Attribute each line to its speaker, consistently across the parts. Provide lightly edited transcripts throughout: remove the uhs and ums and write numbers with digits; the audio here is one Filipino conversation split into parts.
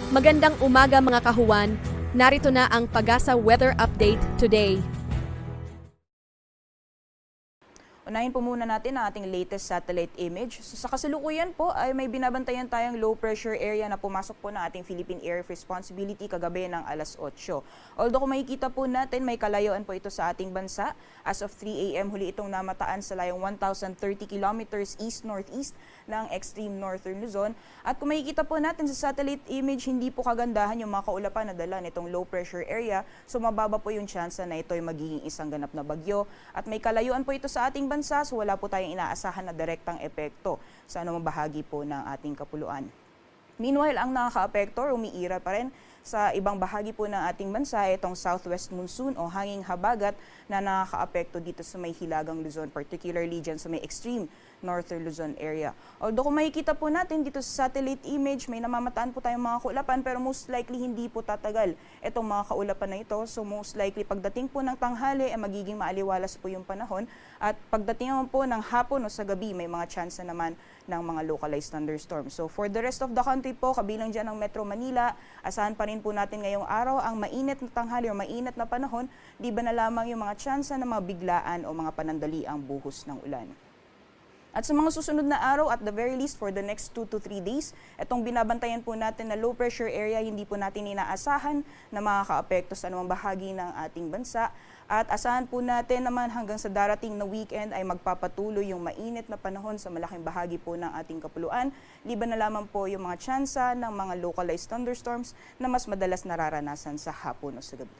Speaker 1: Magandang umaga mga kahuwan. Narito na ang Pag-asa Weather Update today.
Speaker 2: Unahin po muna natin ang ating latest satellite image. So, sa kasalukuyan po ay may binabantayan tayong low pressure area na pumasok po ng ating Philippine Area of Responsibility kagabi ng alas 8. Although kung makikita po natin may kalayuan po ito sa ating bansa. As of 3 a.m. huli itong namataan sa layong 1,030 kilometers east-northeast ng extreme northern Luzon. At kung makikita po natin sa satellite image, hindi po kagandahan yung mga kaulapan na dala nitong low pressure area. So mababa po yung tsansa na ito ay magiging isang ganap na bagyo. At may kalayuan po ito sa ating bansa, so wala po tayong inaasahan na direktang epekto sa anumang bahagi po ng ating kapuluan. Meanwhile, ang nakaka-apekto, umiira pa rin sa ibang bahagi po ng ating bansa, itong southwest monsoon o hanging habagat na nakaka-apekto dito sa may hilagang Luzon, particularly dyan sa may extreme northern Luzon area. Although kung makikita po natin dito sa satellite image, may namamataan po tayong mga kaulapan, pero most likely hindi po tatagal itong mga kaulapan na ito. So most likely pagdating po ng tanghali, magiging maaliwalas po yung panahon. At pagdating naman po ng hapon o sa gabi, may mga chance naman ng mga localized thunderstorms. So for the rest of the country po, kabilang dyan ang Metro Manila, asahan pa rin po natin ngayong araw ang mainit na tanghali o mainit na panahon, di ba na lamang yung mga tsansa na mga biglaan o mga panandali ang buhos ng ulan. At sa mga susunod na araw, at the very least for the next 2 to 3 days, itong binabantayan po natin na low pressure area, hindi po natin inaasahan na makaka-apekto sa anumang bahagi ng ating bansa. At asahan po natin naman hanggang sa darating na weekend ay magpapatuloy yung mainit na panahon sa malaking bahagi po ng ating kapuluan. Liban na lamang po yung mga tsansa ng mga localized thunderstorms na mas madalas nararanasan sa hapon o sa gabi.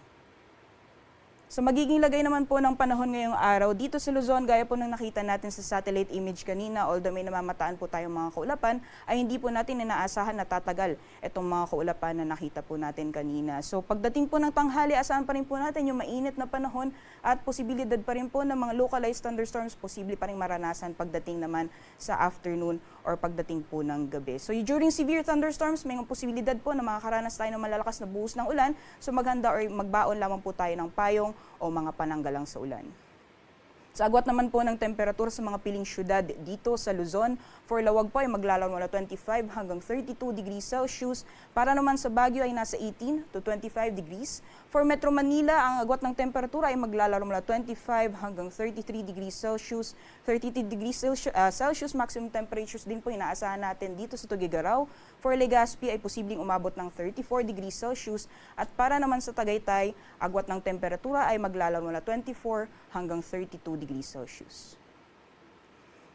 Speaker 2: So magiging lagay naman po ng panahon ngayong araw dito sa Luzon, gaya po ng nakita natin sa satellite image kanina, although may namamataan po tayong mga kaulapan, ay hindi po natin inaasahan na tatagal itong mga kaulapan na nakita po natin kanina. So pagdating po ng tanghali, asahan pa rin po natin yung mainit na panahon at posibilidad pa rin po ng mga localized thunderstorms, posible pa rin maranasan pagdating naman sa afternoon or pagdating po ng gabi. So during severe thunderstorms, may posibilidad po na makakaranas tayo ng malalakas na buhos ng ulan, so maghanda or magbaon lamang po tayo ng payong o mga pananggalang sa ulan. Sa agwat naman po ng temperatura sa mga piling syudad dito sa Luzon, for Lawag po ay maglalaro mula 25 hanggang 32 degrees Celsius. Para naman sa Baguio ay nasa 18 to 25 degrees. For Metro Manila, ang agwat ng temperatura ay maglalaro mula 25 hanggang 33 degrees Celsius. 33 degrees Celsius maximum temperatures din po inaasahan natin dito sa Tuguegarao. For Legazpi ay posibleng umabot ng 34 degrees Celsius. At para naman sa Tagaytay, agwat ng temperatura ay maglalaro mula 24 hanggang 32 degrees Celsius.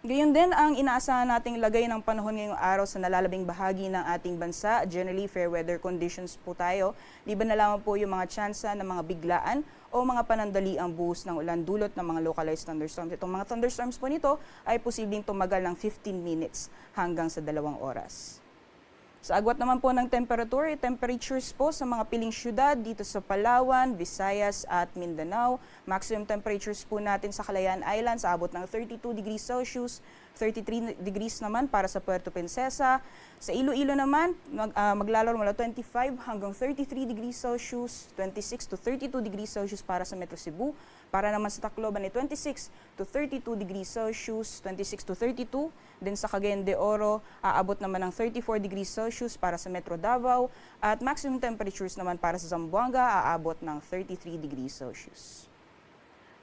Speaker 2: Gayon din ang inaasahan nating lagay ng panahon ngayong araw sa nalalabing bahagi ng ating bansa. Generally, fair weather conditions po tayo. Liban na lamang po yung mga tsansa ng mga biglaan o mga panandali ang buhos ng ulan dulot ng mga localized thunderstorms. Itong mga thunderstorms po nito ay posibleng tumagal ng 15 minutes hanggang sa 2 oras. Sa agwat naman po ng temperatures po sa mga piling syudad dito sa Palawan, Visayas at Mindanao. Maximum temperatures po natin sa Calayan Islands abot ng 32 degrees Celsius, 33 degrees naman para sa Puerto Princesa. Sa Iloilo naman, maglalaro mula 25 hanggang 33 degrees Celsius, 26 to 32 degrees Celsius para sa Metro Cebu. Para naman sa Tacloban ay 26 to 32 degrees Celsius, 26 to 32. Then sa Cagayan de Oro, aabot naman ng 34 degrees Celsius para sa Metro Davao. At maximum temperatures naman para sa Zamboanga, aabot ng 33 degrees Celsius.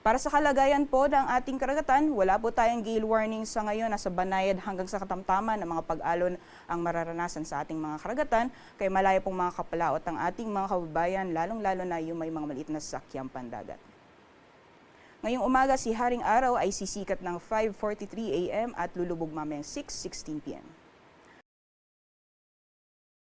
Speaker 2: Para sa kalagayan po ng ating karagatan, wala po tayong gale warning sa ngayon. Nasa banayad hanggang sa katamtaman ng mga pag-alon ang mararanasan sa ating mga karagatan. Kaya malayo pong mga kapalaot ang ating mga kababayan, lalong-lalo na yung may mga maliit na sasakyang pandagat. Ngayong umaga, si Haring Araw ay sisikat ng 5:43 a.m. at lulubog mamayang 6:16 p.m.